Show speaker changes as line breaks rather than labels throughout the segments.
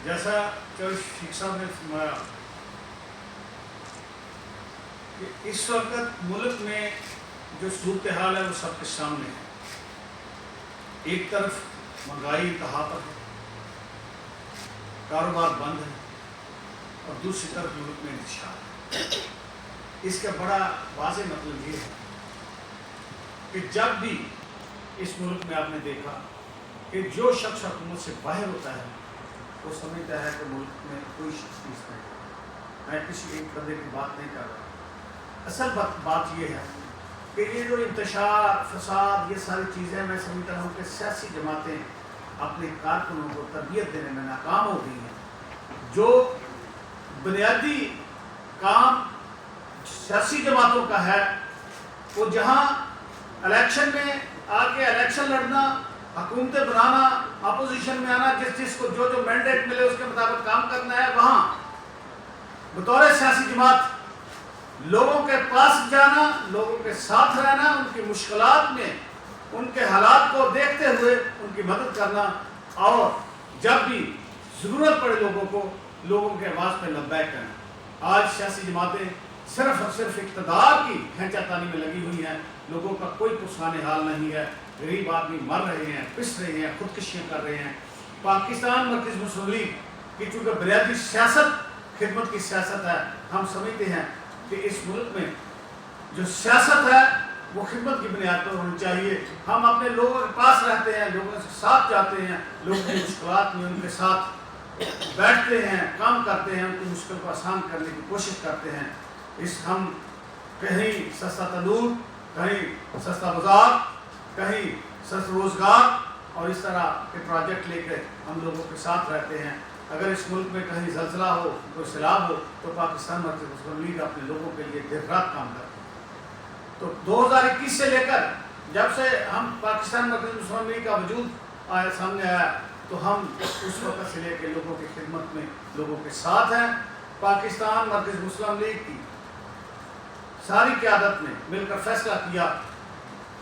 جیسا شیخ صاحب نے فرمایا کہ اس وقت ملک میں جو صورتحال ہے وہ سب کے سامنے ہے. ایک طرف مہنگائی انتہا پر ہے، کاروبار بند ہے، اور دوسری طرف ملک میں انتشار ہے. اس کا بڑا واضح مطلب یہ ہے کہ جب بھی اس ملک میں آپ نے دیکھا کہ جو شخص حکومت سے باہر ہوتا ہے وہ سمجھتا ہے کہ ملک میں کوئی شخص نہیں ہے. میں کسی ایک بندے کی بات نہیں کر رہا. اصل بات یہ ہے کہ یہ جو انتشار، فساد، یہ ساری چیزیں میں سمجھتا ہوں کہ سیاسی جماعتیں اپنے کارکنوں کو تربیت دینے میں ناکام ہو گئی ہیں. جو بنیادی کام سیاسی جماعتوں کا ہے وہ جہاں الیکشن میں آ کے الیکشن لڑنا، حکومتیں بنانا، اپوزیشن میں آنا، جس کو جو مینڈیٹ ملے اس کے مطابق کام کرنا ہے، وہاں بطور سیاسی جماعت لوگوں کے پاس جانا، لوگوں کے ساتھ رہنا، ان کی مشکلات میں ان کے حالات کو دیکھتے ہوئے ان کی مدد کرنا، اور جب بھی ضرورت پڑے لوگوں کو لوگوں کے آواز پہ لبیک کرنا. آج سیاسی جماعتیں صرف اور صرف اقتدار کی کھینچا تانی میں لگی ہوئی ہیں. لوگوں کا کوئی پرسان حال نہیں ہے. غریب آدمی مر رہے ہیں، پس رہے ہیں، خودکشیاں کر رہے ہیں. پاکستان مرکز مسلم لیگ کی چونکہ بنیادی سیاست خدمت کی سیاست ہے، ہم سمجھتے ہیں کہ اس ملک میں جو سیاست ہے وہ خدمت کی بنیاد پر ہونی چاہیے. ہم اپنے لوگوں کے پاس رہتے ہیں، لوگوں کے ساتھ جاتے ہیں، لوگوں کی مشکلات میں ان کے ساتھ بیٹھتے ہیں، کام کرتے ہیں، ان کی مشکل کو آسان کرنے کی کوشش کرتے ہیں. ہم کہیں سستا تندور، کہیں سستا بازار، کہیں سستا روزگار اور اس طرح کے پروجیکٹ لے کے ہم لوگوں کے ساتھ رہتے ہیں. اگر اس ملک میں کہیں زلزلہ ہو، کوئی سیلاب ہو، تو پاکستان مرکز مسلم لیگ اپنے لوگوں کے لیے دیر رات کام کرتے ہیں. تو 2021 سے لے کر جب سے ہم پاکستان مرکز مسلم لیگ کا وجود سامنے آیا تو ہم اس وقت سے لے کے لوگوں کی خدمت میں لوگوں کے ساتھ ہیں. پاکستان مرکز مسلم لیگ کی ساری قیادت نے مل کر فیصلہ کیا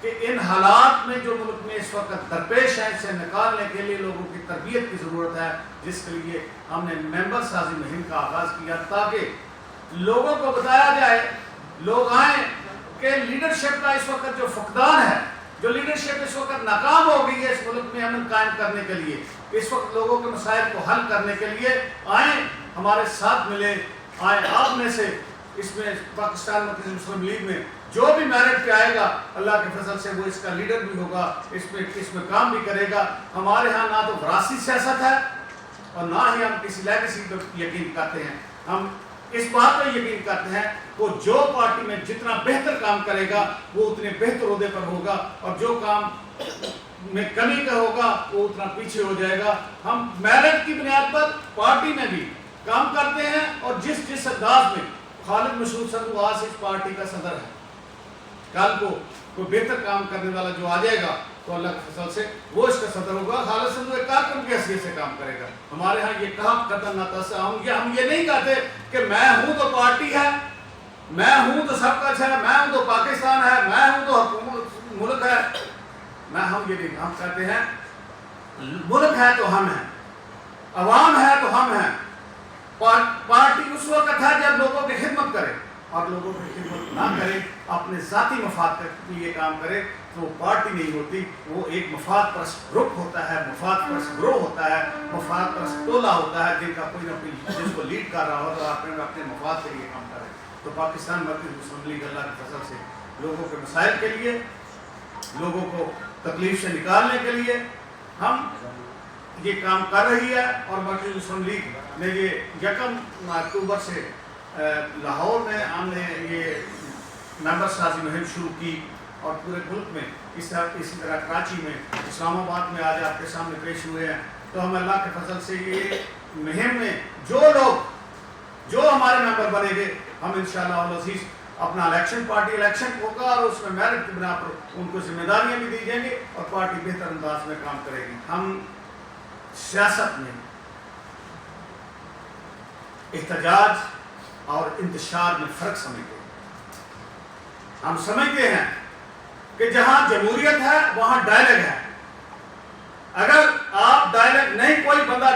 کہ ان حالات میں جو ملک میں اس وقت درپیش ہیں اسے نکالنے کے لیے لوگوں کی تربیت کی ضرورت ہے، جس کے لیے ہم نے ممبر سازی مہم کا آغاز کیا تاکہ لوگوں کو بتایا جائے، لوگ آئیں کہ لیڈرشپ کا اس وقت جو فقدان ہے، جو لیڈرشپ اس وقت ناکام ہو گئی ہے اس ملک میں امن قائم کرنے کے لیے، اس وقت لوگوں کے مسائل کو حل کرنے کے لیے آئیں، ہمارے ساتھ ملیں. آئیں آپ میں سے اس میں پاکستان مرکز مسلم لیگ میں جو بھی میرٹ پہ آئے گا اللہ کے فضل سے وہ اس کا لیڈر بھی ہوگا، اس میں کام بھی کرے گا. ہمارے ہاں نہ تو وراثی سیاست ہے اور نہ ہی ہم کسی لیگیسی پر یقین کرتے ہیں. ہم اس بات پہ یقین کرتے ہیں کہ جو پارٹی میں جتنا بہتر کام کرے گا وہ اتنے بہتر عہدے پر ہوگا، اور جو کام میں کمی کا ہوگا وہ اتنا پیچھے ہو جائے گا. ہم میرٹ کی بنیاد پر پارٹی میں بھی کام کرتے ہیں، اور جس انداز میں خالد مشہور صاحب آج اس پارٹی کا صدر ہے، کل کو کوئی بہتر کام کرنے والا جو آ جائے گا تو اللہ کے فضل سے وہ اس کا صدر ہوگا. خالد صاحب ایک کارکن کی حیثیت سے کام کرے گا. ہمارے ہاں یہ کہا قدر نہ تھا، ہم یہ نہیں کہتے کہ میں ہوں تو پارٹی ہے، میں ہوں تو سب کچھ ہے، میں ہوں تو پاکستان ہے، میں ہوں تو حکومت ملک ہے. ہم یہ نہیں، ہم کہتے ہیں ملک ہے تو ہم ہیں، عوام ہے تو ہم ہیں. پارٹی اس وقت ہے جب لوگوں کی خدمت کرے، اور لوگوں کی خدمت نہ کرے، اپنے ذاتی مفاد کے لیے کام کرے تو وہ پارٹی نہیں ہوتی. وہ ایک مفاد پرست گروپ ہوتا ہے، مفاد پرست گروہ ہوتا ہے، مفاد پرست ٹولہ ہوتا ہے جن کا کوئی نہ کوئی جس کو لیڈ کر رہا ہو تو اپنے مفاد کے لیے کام کرے. تو پاکستان مرکز مسلم لیگ اللہ کے فضل سے لوگوں کے مسائل کے لیے، لوگوں کو تکلیف سے نکالنے کے لیے ہم یہ کام کر رہی ہے. اور مرکز مسلم لیگ نے یہ 1 اکتوبر سے لاہور میں ہم نے یہ ممبر سازی مہم شروع کی، اور پورے ملک میں اسی طرح کراچی میں، اسلام آباد میں آج آپ کے سامنے پیش ہوئے ہیں. تو ہم اللہ کے فضل سے یہ مہم میں جو ہمارے ممبر بنے گے ہم انشاءاللہ العزیز اپنا الیکشن ہوگا، اور اس میں میرٹ کی بنا پر ان کو ذمہ داریاں بھی دی جائیں گی اور پارٹی بہتر انداز میں کام کرے گی. ہم سیاست میں احتجاج اور انتشار میں فرق سمجھتے ہیں. ہم سمجھتے ہیں کہ جہاں جمہوریت ہے وہاں ڈائلاگ ہے. اگر آپ ڈائلاگ نہیں، کوئی بندہ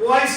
OIC